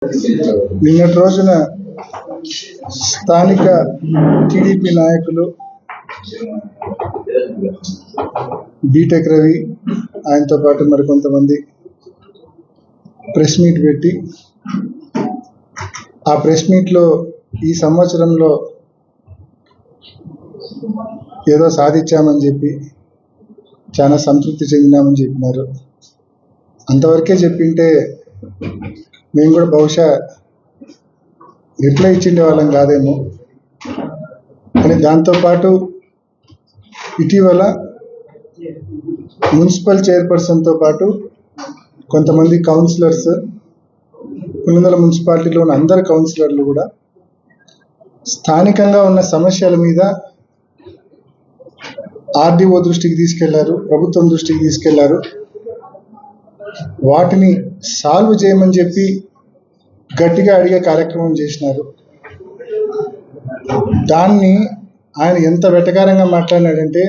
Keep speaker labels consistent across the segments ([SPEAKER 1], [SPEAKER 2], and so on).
[SPEAKER 1] నిన్నటి రోజున స్థానిక టీడీపీ నాయకులు బీటెక్ రవి ఆయనతో పాటు మరికొంతమంది ప్రెస్ మీట్ పెట్టి ఆ ప్రెస్ మీట్లో ఈ సంవత్సరంలో ఏదో సాధించామని చెప్పి చాలా సంతృప్తి చెందినామని చెప్పినారు. అంతవరకే చెప్పింటే మేము కూడా బహుశా రిప్లై ఇచ్చిండే వాళ్ళం కాదేమో. కానీ దాంతోపాటు ఇటీవల మున్సిపల్ చైర్పర్సన్తో పాటు కొంతమంది కౌన్సిలర్స్, పులివెందుల మున్సిపాలిటీలో ఉన్న అందరు కౌన్సిలర్లు కూడా స్థానికంగా ఉన్న సమస్యల మీద ఆర్డీఓ దృష్టికి తీసుకెళ్లారు, ప్రభుత్వం దృష్టికి తీసుకెళ్లారు. వాటిని సాల్వ్ చేయమని చెప్పి గట్టిగా అడిగే కార్యక్రమం చేసినారు. దాన్ని ఆయన ఎంత వెటకారంగా మాట్లాడినాడంటే,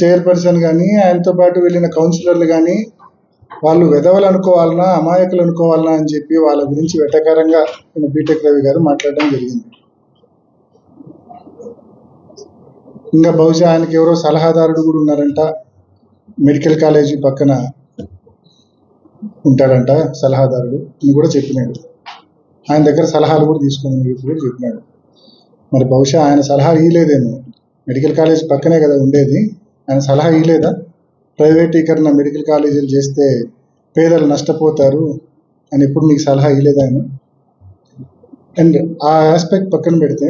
[SPEAKER 1] చైర్పర్సన్ కానీ ఆయనతో పాటు వెళ్ళిన కౌన్సిలర్లు కానీ వాళ్ళు వెధవలు అనుకోవాలన్నా అమాయకులు అనుకోవాలన్నా అని చెప్పి వాళ్ళ గురించి వెటకారంగా బీటెక్ రవి గారు మాట్లాడడం జరిగింది. ఇంకా బహుశా ఆయనకి ఎవరో సలహాదారుడు కూడా ఉన్నారంట, మెడికల్ కాలేజీ పక్కన ఉంటాడంట సలహాదారుడు అని కూడా చెప్పినాడు. ఆయన దగ్గర సలహాలు కూడా తీసుకుని కూడా చెప్పినాడు. మరి బహుశా ఆయన సలహా ఇవ్వలేదేమో, మెడికల్ కాలేజ్ పక్కనే కదా ఉండేది, ఆయన సలహా ఇవ్వలేదా? ప్రైవేటీకరణ మెడికల్ కాలేజీలు చేస్తే పేదలు నష్టపోతారు అని ఎప్పుడు మీకు సలహా ఇవ్వలేదా ఆయన? అండ్ ఆ ఆస్పెక్ట్ పక్కన పెడితే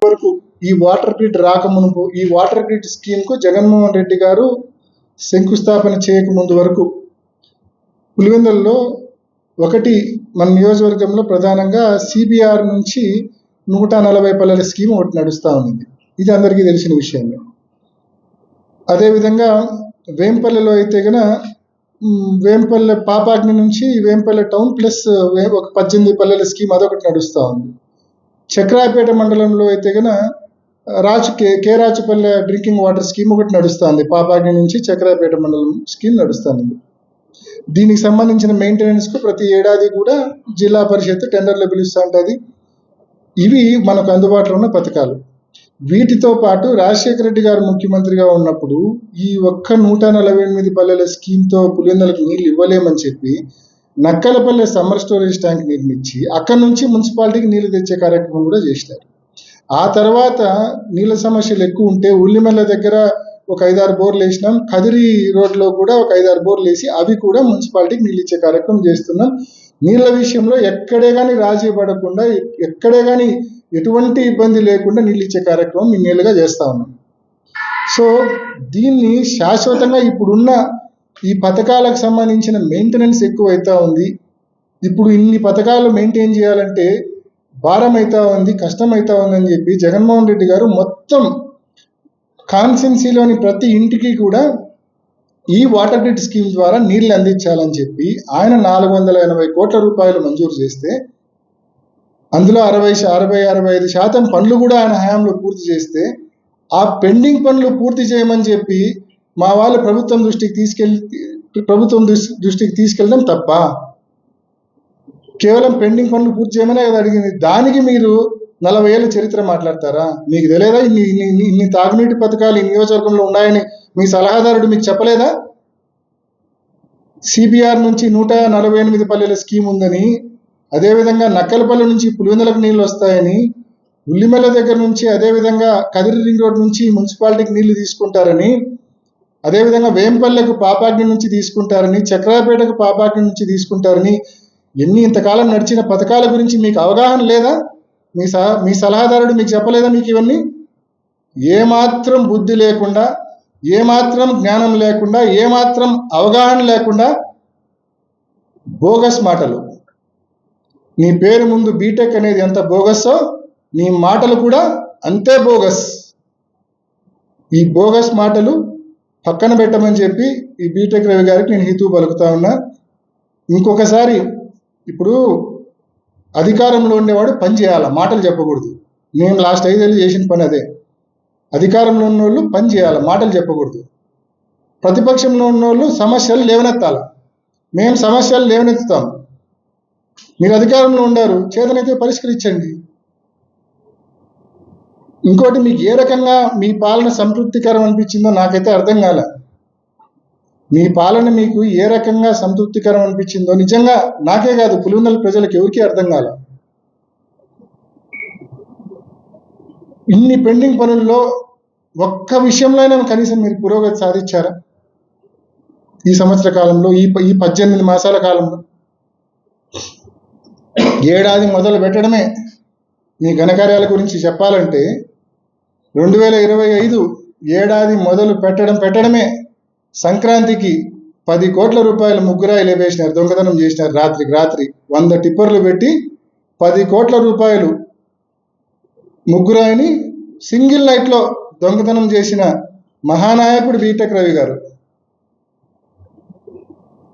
[SPEAKER 1] వరకు ఈ వాటర్ గ్రిడ్ రాకమునుపు ఈ వాటర్ గ్రిడ్ స్కీమ్కు జగన్మోహన్ రెడ్డి గారు శంకుస్థాపన చేయకముందు వరకు పులివెందులలో ఒకటి మన నియోజకవర్గంలో ప్రధానంగా సిబిఆర్ నుంచి 140 పల్లెల స్కీమ్ ఒకటి నడుస్తూ ఉంది. ఇది అందరికీ తెలిసిన విషయమే. అదేవిధంగా వేంపల్లెలో అయితే కనుక వేంపల్లె పాపాగ్ని నుంచి వేంపల్లె టౌన్ ప్లస్ ఒక 18 పల్లెల స్కీమ్ అదొకటి నడుస్తూ ఉంది. చక్రాయపేట మండలంలో అయితే కనుక కే రాచుపల్లె డ్రింకింగ్ వాటర్ స్కీమ్ ఒకటి నడుస్తుంది. పాపాగ్ని నుంచి చక్రాయపేట మండలం స్కీమ్ నడుస్తుంది. దీనికి సంబంధించిన మెయింటెనెన్స్కు ప్రతి ఏడాది కూడా జిల్లా పరిషత్ టెండర్లు పిలుస్తూ ఉంటుంది. ఇవి మనకు అందుబాటులో ఉన్న పథకాలు. వీటితో పాటు రాజశేఖర రెడ్డి గారు ముఖ్యమంత్రిగా ఉన్నప్పుడు ఈ ఒక్క 148 పల్లెల స్కీమ్తో పులివెందులకు నీళ్ళు ఇవ్వలేమని చెప్పి నక్కలపల్లె సమ్మర్ స్టోరేజ్ ట్యాంక్ నిర్మించి అక్కడి నుంచి మున్సిపాలిటీకి నీళ్లు తెచ్చే కార్యక్రమం కూడా చేసినారు. ఆ తర్వాత నీళ్ళ సమస్యలు ఎక్కువ ఉంటే ఉల్లిమెల్ల దగ్గర ఒక 5-6 బోర్లు వేసినాం. కదిరి రోడ్లో కూడా ఒక 5-6 బోర్లు వేసి అవి కూడా మున్సిపాలిటీకి నీళ్ళు ఇచ్చే కార్యక్రమం చేస్తున్నాం. నీళ్ళ విషయంలో ఎక్కడే కానీ రాజీ పడకుండా, ఎక్కడే కానీ ఎటువంటి ఇబ్బంది లేకుండా నీళ్ళు ఇచ్చే కార్యక్రమం ఇన్నేళ్ళుగా చేస్తూ ఉన్నాం. సో దీన్ని శాశ్వతంగా ఇప్పుడున్న ఈ పథకాలకు సంబంధించిన మెయింటెనెన్స్ ఎక్కువ అవుతూ ఉంది. ఇప్పుడు ఇన్ని పథకాలు మెయింటైన్ చేయాలంటే భారం అవుతూ ఉంది, కష్టం అవుతూ ఉందని చెప్పి జగన్మోహన్ రెడ్డి గారు మొత్తం కాన్స్టిట్యున్సీలోని ప్రతి ఇంటికి కూడా ఈ వాటర్ గ్రిడ్ స్కీమ్ ద్వారా నీళ్లు అందించాలని చెప్పి ఆయన 480 కోట్ల రూపాయలు మంజూరు చేస్తే అందులో 65% పనులు కూడా ఆయన హయాంలో పూర్తి చేస్తే ఆ పెండింగ్ పనులు పూర్తి చేయమని చెప్పి మా వాళ్ళు ప్రభుత్వం దృష్టికి తీసుకెళ్ళడం తప్ప? కేవలం పెండింగ్ పనులు పూర్తి చేయమనే కదా అడిగింది. దానికి మీరు 40 ఏళ్ళ చరిత్ర మాట్లాడతారా? మీకు తెలియదా ఇన్ని తాగునీటి పథకాలు ఈ నియోజకవర్గంలో ఉన్నాయని మీ సలహాదారుడు మీకు చెప్పలేదా? సిబిఆర్ నుంచి 148 పల్లెల స్కీమ్ ఉందని, అదేవిధంగా నక్కలపల్లి నుంచి పులివెందులకు నీళ్ళు వస్తాయని, ఉల్లిమెల్ల దగ్గర నుంచి అదేవిధంగా కదిరి రింగ్ రోడ్ నుంచి మున్సిపాలిటీకి నీళ్లు తీసుకుంటారని, అదేవిధంగా వేంపల్లెకు పాపాగ్ని నుంచి తీసుకుంటారని, చక్రాపేటకు పాపాగ్ని నుంచి తీసుకుంటారని ఇంతకాలం నడిచిన పథకాల గురించి మీకు అవగాహన లేదా? మీ సలహాదారుడు మీకు చెప్పలేదా? మీకు ఇవన్నీ ఏమాత్రం బుద్ధి లేకుండా, ఏమాత్రం జ్ఞానం లేకుండా, ఏమాత్రం అవగాహన లేకుండా బోగస్ మాటలు. నీ పేరు ముందు బీటెక్ అనేది ఎంత బోగస్సో నీ మాటలు కూడా అంతే బోగస్. ఈ బోగస్ మాటలు పక్కన పెట్టమని చెప్పి ఈ బీటెక్ రవి గారికి నేను హితవు పలుకుతా ఉన్నా. ఇంకొకసారి ఇప్పుడు అధికారంలో ఉండేవాడు పని చేయాలా, మాటలు చెప్పకూడదు. నేను లాస్ట్ 5 ఏళ్ళు చేసిన పని అదే. అధికారంలో ఉన్న వాళ్ళు పని చేయాలి, మాటలు చెప్పకూడదు. ప్రతిపక్షంలో ఉన్న వాళ్ళు సమస్యలు లేవనెత్తాలి. మేము సమస్యలు లేవనెత్తుతాం. మీరు అధికారంలో ఉండారు, చేతనైతే పరిష్కరించండి. ఇంకోటి, మీకు ఏ రకంగా మీ పాలన సంతృప్తికరం అనిపించిందో నాకైతే అర్థం కాల. మీ పాలన మీకు ఏ రకంగా సంతృప్తికరం అనిపించిందో నిజంగా నాకే కాదు, పులివెందుల ప్రజలకు ఎవరికీ అర్థం కాల. ఇన్ని పెండింగ్ పనుల్లో ఒక్క విషయంలోనే కనీసం మీరు పురోగతి సాధించారా ఈ సంవత్సర కాలంలో, ఈ 18 మాసాల కాలంలో? ఏడాది మొదలు పెట్టడమే మీ ఘనకార్యాల గురించి చెప్పాలంటే 2025 ఏడాది మొదలు పెట్టడమే సంక్రాంతికి 10 కోట్ల రూపాయల ముగ్గురాయి లేవేసినారు, దొంగతనం చేసినారు. రాత్రి 100 టిప్పర్లు పెట్టి 10 కోట్ల రూపాయలు ముగ్గురాయిని సింగిల్ నైట్లో దొంగతనం చేసిన మహానాయకుడు బీటెక్ రవి గారు.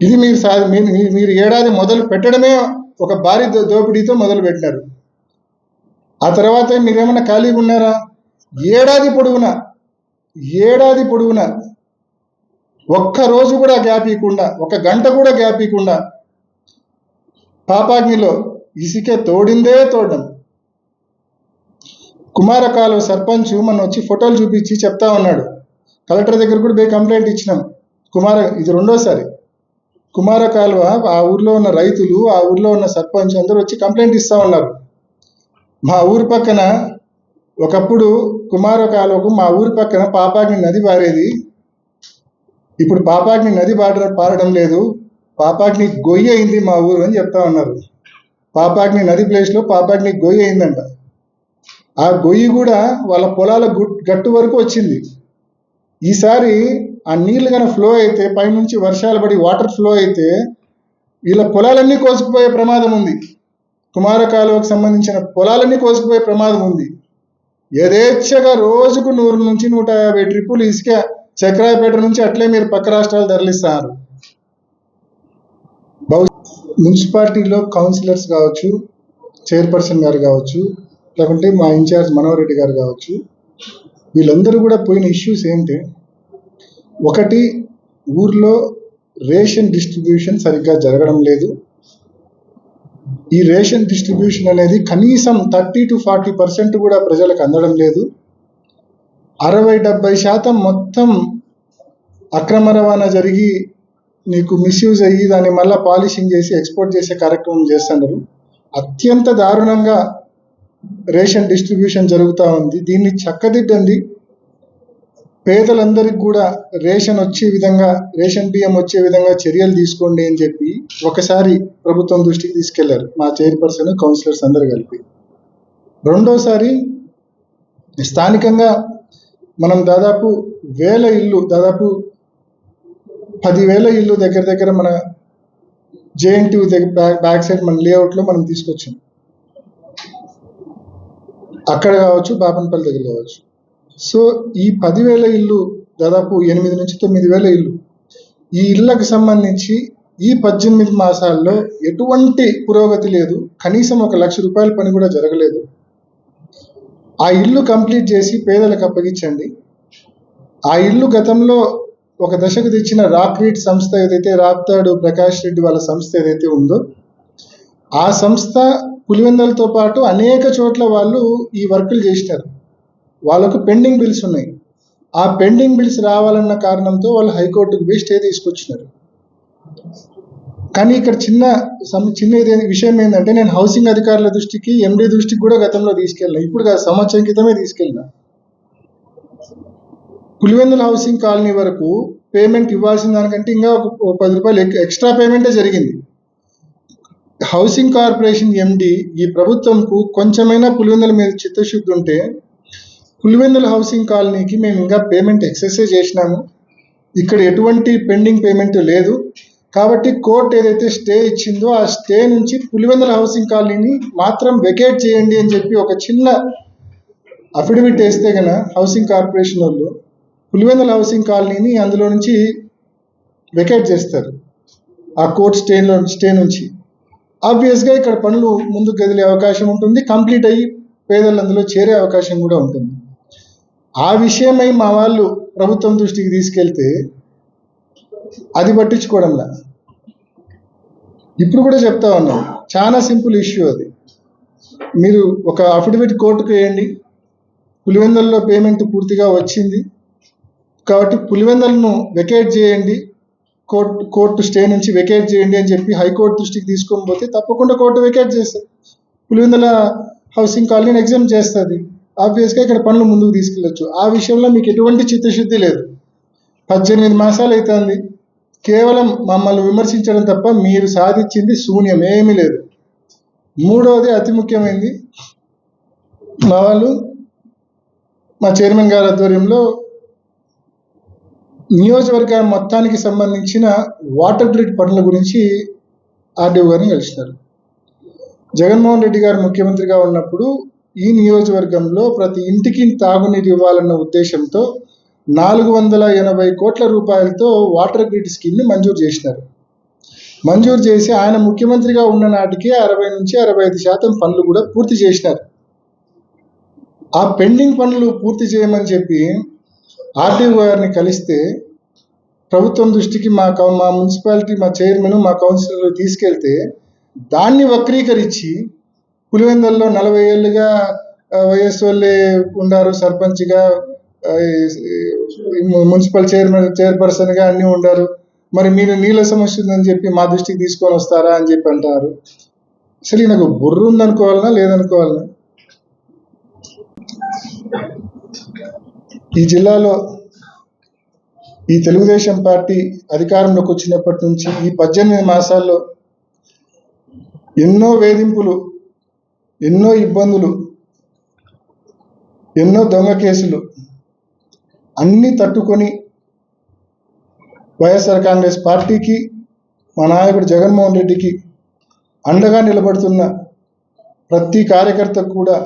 [SPEAKER 1] ఇది మీరు ఏడాది మొదలు పెట్టడమే ఒక భారీ దోపిడీతో మొదలు పెట్టినారు. ఆ తర్వాత మీరేమన్నా ఖాళీగా ఉన్నారా? ఏడాది పొడవునా ఒక్క రోజు కూడా గ్యాప్ ఇవ్వకుండా, ఒక గంట కూడా గ్యాప్ ఇవ్వకుండా పాపాగ్నిలో ఇసుకే తోడడం. కుమారకాలువ సర్పంచ్ మన వచ్చి ఫోటోలు చూపించి చెప్తా ఉన్నాడు, కలెక్టర్ దగ్గర కూడా పోయి కంప్లైంట్ ఇచ్చినాం. ఇది రెండోసారి. కుమారకాలువ ఆ ఊర్లో ఉన్న రైతులు, ఆ ఊర్లో ఉన్న సర్పంచ్ అందరూ వచ్చి కంప్లైంట్ ఇస్తా ఉన్నారు. మా ఊరి పక్కన ఒకప్పుడు కుమారకాలువకు మా ఊరి పక్కన పాపాగ్ని నది పారేది, ఇప్పుడు పాపాగ్ని నది పారడం లేదు, పాపాగ్ని గొయ్యి అయింది మా ఊరు అని చెప్తా ఉన్నారు. పాపాగ్ని నది ప్లేస్లో పాపాగ్ని గొయ్యి అయిందంట. ఆ గొయ్యి కూడా వాళ్ళ పొలాల గట్టు వరకు వచ్చింది. ఈసారి ఆ నీళ్లు కనుక ఫ్లో అయితే, పైనుంచి వర్షాలు పడి వాటర్ ఫ్లో అయితే వీళ్ళ పొలాలన్నీ కోసుకుపోయే ప్రమాదం ఉంది. కుమారకాలువకు సంబంధించిన పొలాలన్నీ కోసుకుపోయే ప్రమాదం ఉంది. యథేచ్ఛగా రోజుకు 100 నుంచి 150 ట్రిప్పులు ఇసుక చక్రాయపేట నుంచి అట్లే మీరు పక్క రాష్ట్రాలు తరలిస్తారు. మున్సిపాలిటీలో కౌన్సిలర్స్ కావచ్చు, చైర్పర్సన్ గారు కావచ్చు, లేకుంటే మా ఇన్ఛార్జ్ మనోహరెడ్డి గారు కావచ్చు, వీళ్ళందరూ కూడా పోయిన ఇష్యూస్ ఏంటి? ఒకటి, ఊర్లో రేషన్ డిస్ట్రిబ్యూషన్ సరిగ్గా జరగడం లేదు. ఈ రేషన్ డిస్ట్రిబ్యూషన్ అనేది కనీసం 30 to 40% కూడా ప్రజలకు అందడం లేదు. 60-70% మొత్తం అక్రమ రవాణా జరిగి నీకు మిస్యూజ్ అయ్యి దాన్ని మళ్ళీ పాలిషింగ్ చేసి ఎక్స్పోర్ట్ చేసే కార్యక్రమం చేస్తున్నారు. అత్యంత దారుణంగా రేషన్ డిస్ట్రిబ్యూషన్ జరుగుతూ ఉంది. దీన్ని చక్కదిద్దండి. పేదలందరికీ కూడా రేషన్ బియ్యం వచ్చే విధంగా చర్యలు తీసుకోండి అని చెప్పి ఒకసారి ప్రభుత్వం దృష్టికి తీసుకెళ్లారు మా చైర్పర్సన్, కౌన్సిలర్స్ అందరు కలిపి. రెండోసారి స్థానికంగా మనం దాదాపు 10,000 ఇల్లు దగ్గర మన JNTU బ్యాక్ సైడ్ మన లేఅవుట్లో మనం తీసుకొచ్చాం. అక్కడ కావచ్చు, బాపనపల్లి దగ్గర కావచ్చు. సో ఈ 10,000 ఇల్లు దాదాపు 8 నుంచి 9,000 ఇల్లు, ఈ ఇళ్లకు సంబంధించి ఈ 18 మాసాల్లో ఎటువంటి పురోగతి లేదు. కనీసం 1 లక్ష రూపాయల పని కూడా జరగలేదు. ఆ ఇల్లు కంప్లీట్ చేసి పేదలకు అప్పగించండి. ఆ ఇల్లు గతంలో ఒక దశకు తెచ్చిన రాక్రీట్ సంస్థ ఏదైతే, రాప్తాడు ప్రకాష్ రెడ్డి వాళ్ళ సంస్థ ఏదైతే ఉందో, ఆ సంస్థ పులివెందులతో పాటు అనేక చోట్ల వాళ్ళు ఈ వర్కులు చేసినారు. వాళ్ళకు పెండింగ్ బిల్స్ ఉన్నాయి. ఆ పెండింగ్ బిల్స్ రావాలన్న కారణంతో వాళ్ళు హైకోర్టుకు పోయి స్టే తీసుకొచ్చినారు. కానీ ఇక్కడ చిన్న విషయం ఏంటంటే, నేను హౌసింగ్ అధికారుల దృష్టికి, MD దృష్టికి కూడా గతంలో తీసుకెళ్ళినా. ఇప్పుడు సంవత్సరం క్రితమే తీసుకెళ్ళినా. పులివెందుల హౌసింగ్ కాలనీ వరకు పేమెంట్ ఇవ్వాల్సిన దానికంటే ఇంకా ఒక 10 రూపాయలు ఎక్స్ట్రా పేమెంటే జరిగింది. హౌసింగ్ కార్పొరేషన్ MD ఈ ప్రభుత్వంకు కొంచెమైనా పులివెందుల మీద చిత్తశుద్ధి ఉంటే, పులివెందుల హౌసింగ్ కాలనీకి మేము ఇంకా పేమెంట్ ఎక్సెసే చేసినాము, ఇక్కడ ఎటువంటి పెండింగ్ పేమెంట్ లేదు, కాబట్టి కోర్టు ఏదైతే స్టే ఇచ్చిందో ఆ స్టే నుంచి పులివెందుల హౌసింగ్ కాలనీని మాత్రం వెకేట్ చేయండి అని చెప్పి ఒక చిన్న అఫిడవిట్ వేస్తే గన హౌసింగ్ కార్పొరేషన్ వాళ్ళు పులివెందుల హౌసింగ్ కాలనీని అందులో నుంచి వెకేట్ చేస్తారు, ఆ కోర్టు స్టే నుంచి. ఆబ్వియస్గా ఇక్కడ పనులు ముందుకు కదిలే అవకాశం ఉంటుంది, కంప్లీట్ అయ్యి పేదలు అందులో చేరే అవకాశం కూడా ఉంటుంది. ఆ విషయమై మా వాళ్ళు ప్రభుత్వం దృష్టికి తీసుకెళ్తే అది పట్టించుకోవడంలా. ఇప్పుడు కూడా చెప్తా ఉన్నాం, చాలా సింపుల్ ఇష్యూ అది. మీరు ఒక అఫిడవిట్ కోర్టుకు వేయండి, పులివెందులలో పేమెంట్ పూర్తిగా వచ్చింది కాబట్టి పులివెందులను వెకేట్ చేయండి, కోర్టు స్టే నుంచి వెకేట్ చేయండి అని చెప్పి హైకోర్టు దృష్టికి తీసుకొని పోతే తప్పకుండా కోర్టు వెకేట్ చేస్తుంది, పులివెందుల హౌసింగ్ కాలనీని ఎగ్జామ్ చేస్తుంది. ఆబ్వియస్గా ఇక్కడ పనులు ముందుకు తీసుకెళ్ళచ్చు. ఆ విషయంలో మీకు ఎటువంటి చిత్తశుద్ధి లేదు. 18 మాసాలు అవుతుంది, కేవలం మమ్మల్ని విమర్శించడం తప్ప మీరు సాధించింది శూన్యం, ఏమీ లేదు. మూడవది అతి ముఖ్యమైనది, మా వాళ్ళు మా చైర్మన్ గారి ఆధ్వర్యంలో నియోజకవర్గం మొత్తానికి సంబంధించిన వాటర్ గ్రిడ్ పనుల గురించి ఆర్డీఓ గారిని కలిసినారు. జగన్మోహన్ రెడ్డి గారు ముఖ్యమంత్రిగా ఉన్నప్పుడు ఈ నియోజకవర్గంలో ప్రతి ఇంటికి తాగునీరు ఇవ్వాలన్న ఉద్దేశంతో 480 కోట్ల రూపాయలతో వాటర్ గ్రిడ్ స్కీమ్ని మంజూరు చేసినారు. మంజూరు చేసి ఆయన ముఖ్యమంత్రిగా ఉన్న నాటికి 60 నుంచి 65% పనులు కూడా పూర్తి చేసినారు. ఆ పెండింగ్ పనులు పూర్తి చేయమని చెప్పి ఆర్డీఓ గారిని కలిస్తే ప్రభుత్వం దృష్టికి మా మున్సిపాలిటీ, మా చైర్మన్, మా కౌన్సిలర్లు తీసుకెళ్తే దాన్ని వక్రీకరించి పులివెందుల్లో 40 ఏళ్ళుగా వైఎస్ వాళ్ళే ఉండారు, సర్పంచ్గా, మున్సిపల్ చైర్పర్సన్గా అన్నీ ఉండారు, మరి మీరు నీళ్ళ సమస్య ఉందని చెప్పి మా దృష్టికి తీసుకొని వస్తారా అని చెప్పి అంటారు. అసలు నాకు బుర్ర ఉందనుకోవాలనా లేదనుకోవాలనా? ఈ జిల్లాలో ఈ తెలుగుదేశం పార్టీ అధికారంలోకి వచ్చినప్పటి నుంచి ఈ 18 మాసాల్లో ఎన్నో వేధింపులు, ఎన్నో ఇబ్బందులు, ఎన్నో దొంగ కేసులు అన్నీ తట్టుకొని వైఎస్ఆర్ కాంగ్రెస్ పార్టీకి, మా నాయకుడు జగన్మోహన్ రెడ్డికి అండగా నిలబడుతున్న ప్రతి కార్యకర్తకు కూడా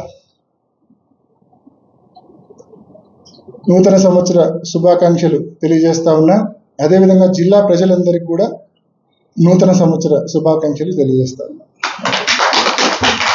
[SPEAKER 1] నూతన సంవత్సర శుభాకాంక్షలు తెలియజేస్తా ఉన్నా. అదేవిధంగా జిల్లా ప్రజలందరికీ కూడా నూతన సంవత్సర శుభాకాంక్షలు తెలియజేస్తా ఉన్నా.